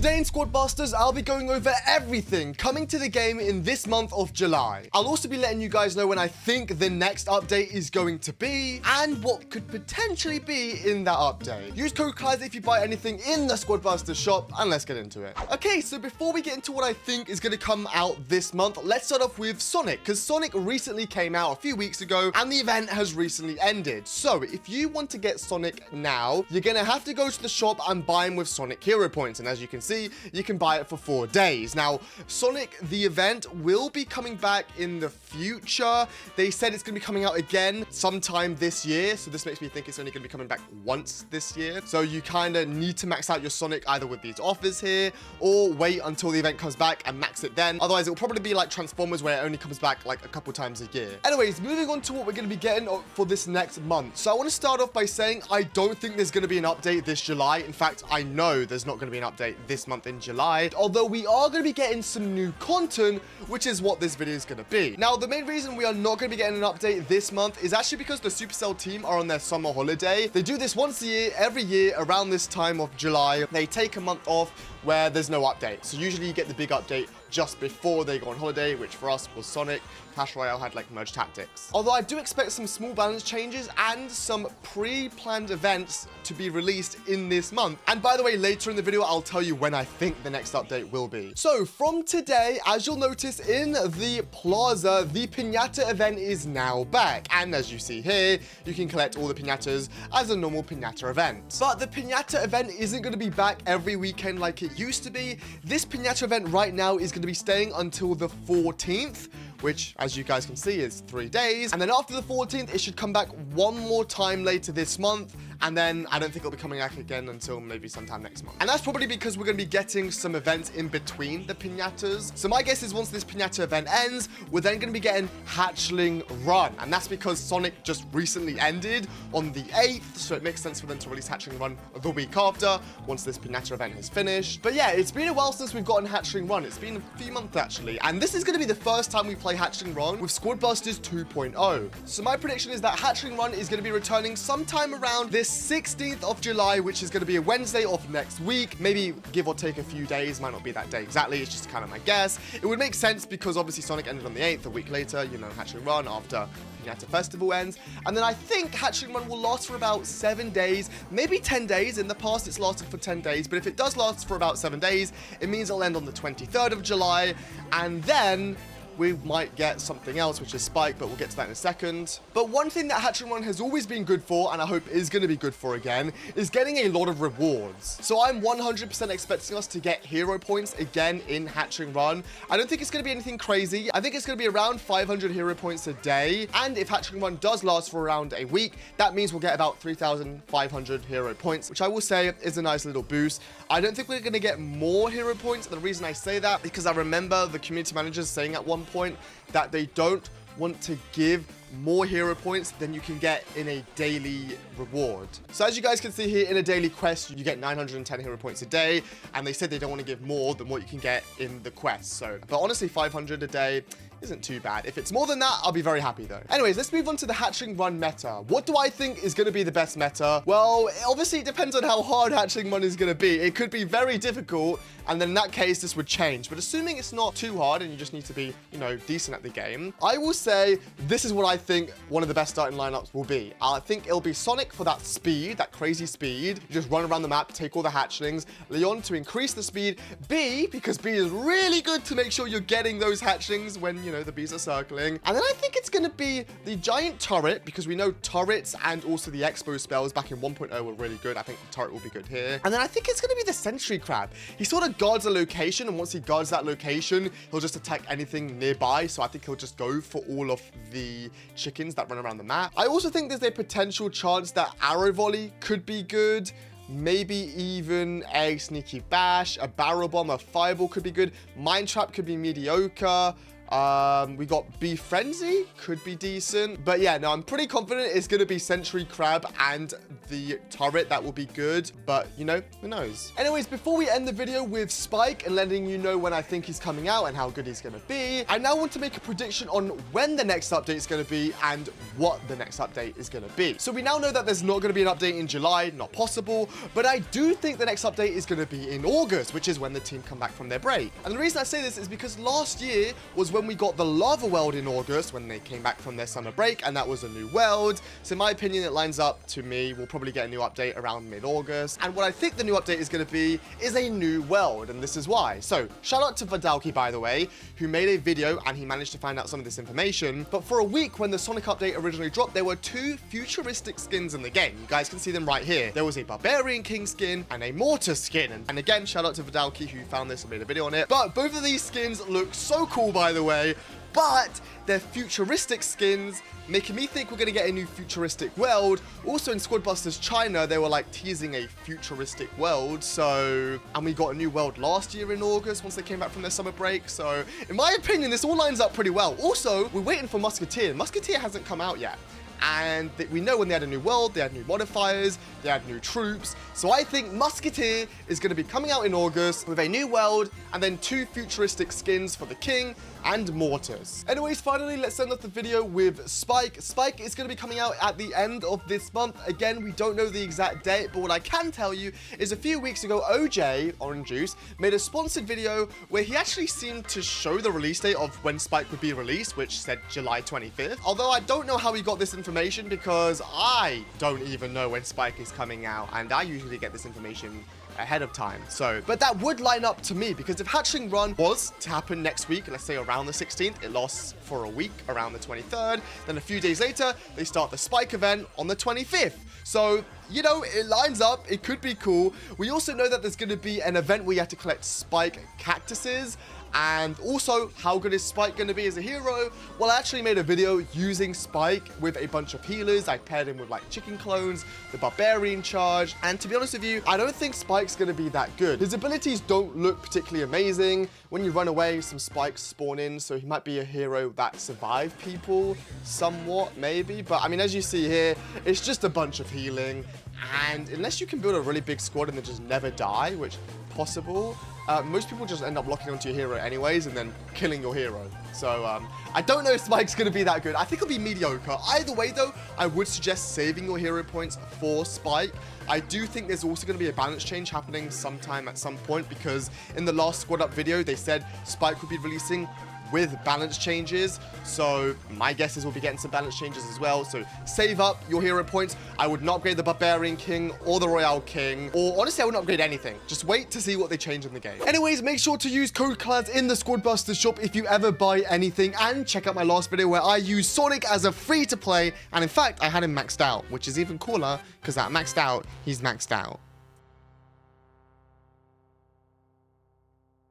Today in Squad Busters, I'll be going over everything coming to the game in this month of July. I'll also be letting you guys know when I think the next update is going to be and what could potentially be in that update. Use code Claz if you buy anything in the Squad Busters shop, and let's get into it. Okay, so before we get into what I think is going to come out this month, let's start off with Sonic, because Sonic recently came out a few weeks ago and the event has recently ended. So if you want to get Sonic now, you're going to have to go to the shop and buy him with Sonic Hero Points, and as you can see, you can buy it for 4 days. Now, Sonic, the event, will be coming back in the future. They said it's going to be coming out again sometime this year, so this makes me think it's only going to be coming back once this year. So you kind of need to max out your Sonic either with these offers here, or wait until the event comes back and max it then. Otherwise, it will probably be like Transformers, where it only comes back like a couple times a year. Anyways, moving on to what we're going to be getting for this next month. So I want to start off by saying I don't think there's going to be an update this July. In fact, I know there's not going to be an update this month in July, although we are going to be getting some new content, which is what this video is going to be. Now, the main reason we are not going to be getting an update this month is actually because the Supercell team are on their summer holiday. They do this once a year, every year around this time of July. They take a month off where there's no update. So usually you get the big update just before they go on holiday, which for us was Sonic. Clash Royale had like merge tactics. Although I do expect some small balance changes and some pre-planned events to be released in this month. And by the way, later in the video, I'll tell you when I think the next update will be. So from today, as you'll notice in the plaza, the Piñata event is now back. And as you see here, you can collect all the Piñatas as a normal Piñata event. But the Piñata event isn't going to be back every weekend like it used to be. This Piñata event right now is going to be staying until the 14th, which, as you guys can see, is 3 days. And then after the 14th, it should come back one more time later this month. And then I don't think it'll be coming back again until maybe sometime next month. And that's probably because we're going to be getting some events in between the Piñatas. So my guess is once this Piñata event ends, we're then going to be getting Hatchling Run. And that's because Sonic just recently ended on the 8th. So it makes sense for them to release Hatchling Run the week after, once this Piñata event has finished. But yeah, it's been a while since we've gotten Hatchling Run. It's been a few months actually. And this is going to be the first time we play Hatchling Run with Squad Busters 2.0. So my prediction is that Hatchling Run is going to be returning sometime around this 16th of July, which is going to be a Wednesday of next week. Maybe give or take a few days. Might not be that day exactly. It's just kind of my guess. It would make sense because obviously Sonic ended on the 8th. A week later, you know, Hatchling Run after Piñata Festival ends. And then I think Hatchling Run will last for about 7 days, maybe 10 days. In the past, it's lasted for 10 days. But if it does last for about 7 days, it means it'll end on the 23rd of July. And then we might get something else, which is Spike, but we'll get to that in a second. But one thing that Hatchling Run has always been good for, and I hope is going to be good for again, is getting a lot of rewards. So I'm 100% expecting us to get hero points again in Hatchling Run. I don't think it's going to be anything crazy. I think it's going to be around 500 hero points a day. And if Hatchling Run does last for around a week, that means we'll get about 3,500 hero points, which I will say is a nice little boost. I don't think we're going to get more hero points. The reason I say that, because I remember the community managers saying at one point that they don't want to give more hero points than you can get in a daily reward. So as you guys can see here, in a daily quest, you get 910 hero points a day, and they said they don't want to give more than what you can get in the quest. So, but honestly, 500 a day isn't too bad. If it's more than that, I'll be very happy though. Anyways, let's move on to the Hatchling Run meta. What do I think is going to be the best meta? Well, obviously it depends on how hard Hatchling Run is going to be. It could be very difficult, and then in that case, this would change. But assuming it's not too hard and you just need to be, you know, decent at the game, I will say this is what I think one of the best starting lineups will be. I think it'll be Sonic for that speed, that crazy speed. You just run around the map, take all the hatchlings. Leon to increase the speed. B, because B is really good to make sure you're getting those hatchlings when, you know, the bees are circling. And then I think it's going to be the giant turret, because we know turrets and also the expo spells back in 1.0 were really good. I think the turret will be good here. And then I think it's going to be the sentry crab. He sort of guards a location, and once he guards that location, he'll just attack anything nearby. So I think he'll just go for all of the chickens that run around the map. I also think there's a potential chance that arrow volley could be good. Maybe even a sneaky bash, a barrel bomb, a fireball could be good. Mine trap could be mediocre. We got Bee Frenzy, could be decent. But yeah, no, I'm pretty confident it's going to be Sentry Crab and the turret. That will be good. But, you know, who knows? Anyways, before we end the video with Spike and letting you know when I think he's coming out and how good he's going to be, I now want to make a prediction on when the next update is going to be and what the next update is going to be. So we now know that there's not going to be an update in July, not possible. But I do think the next update is going to be in August, which is when the team come back from their break. And the reason I say this is because last year was when we got the Lava World in August, when they came back from their summer break, and that was a new world. So in my opinion, it lines up to me. We'll probably get a new update around mid-August. And what I think the new update is going to be is a new world, and this is why. So shout out to Vidalki, by the way, who made a video and he managed to find out some of this information. But for a week when the Sonic update originally dropped, there were 2 futuristic skins in the game. You guys can see them right here. There was a Barbarian King skin and a Mortar skin. And again, shout out to Vidalki who found this and made a video on it. But both of these skins look so cool, by the way. But they're futuristic skins, making me think we're going to get a new futuristic world. Also in Squad Busters China, they were like teasing a futuristic world. So, and we got a new world last year in August once they came back from their summer break. So in my opinion, this all lines up pretty well. Also, we're waiting for Musketeer. Musketeer hasn't come out yet. And we know when they had a new world, they had new modifiers, they had new troops. So I think Musketeer is going to be coming out in August with a new world and then 2 futuristic skins for the King and Mortars. Anyways, finally, let's end off the video with Spike. Spike is going to be coming out at the end of this month. Again, we don't know the exact date, but what I can tell you is a few weeks ago, OJ, Orange Juice, made a sponsored video where he actually seemed to show the release date of when Spike would be released, which said July 25th. Although I don't know how he got this information because I don't even know when Spike is coming out, and I usually get this information ahead of time. So, but that would line up to me because if Hatchling Run was to happen next week, let's say around the 16th, it lasts for a week around the 23rd, then a few days later, they start the Spike event on the 25th. So, you know, it lines up. It could be cool. We also know that there's going to be an event where you have to collect Spike cactuses. And also, how good is Spike going to be as a hero? Well, I actually made a video using Spike with a bunch of healers. I paired him with like chicken clones, the Barbarian Charge. And to be honest with you, I don't think Spike's going to be that good. His abilities don't look particularly amazing. When you run away, some spikes spawn in. So he might be a hero that survived people somewhat, maybe. But I mean, as you see here, it's just a bunch of healing. And unless you can build a really big squad and then just never die, which possible, most people just end up locking onto your hero anyways and then killing your hero. So I don't know if Spike's going to be that good. I think it'll be mediocre. Either way though, I would suggest saving your hero points for Spike. I do think there's also going to be a balance change happening sometime at some point because in the last squad up video, they said Spike would be releasing with balance changes. So my guess is we'll be getting some balance changes as well. So save up your hero points. I would not upgrade the Barbarian King or the Royale King, or honestly, I wouldn't upgrade anything. Just wait to see what they change in the game. Anyways, make sure to use code Claz in the Squad Busters shop if you ever buy anything, and check out my last video where I used Sonic as a free to play. And in fact, I had him maxed out, which is even cooler because at maxed out, he's maxed out.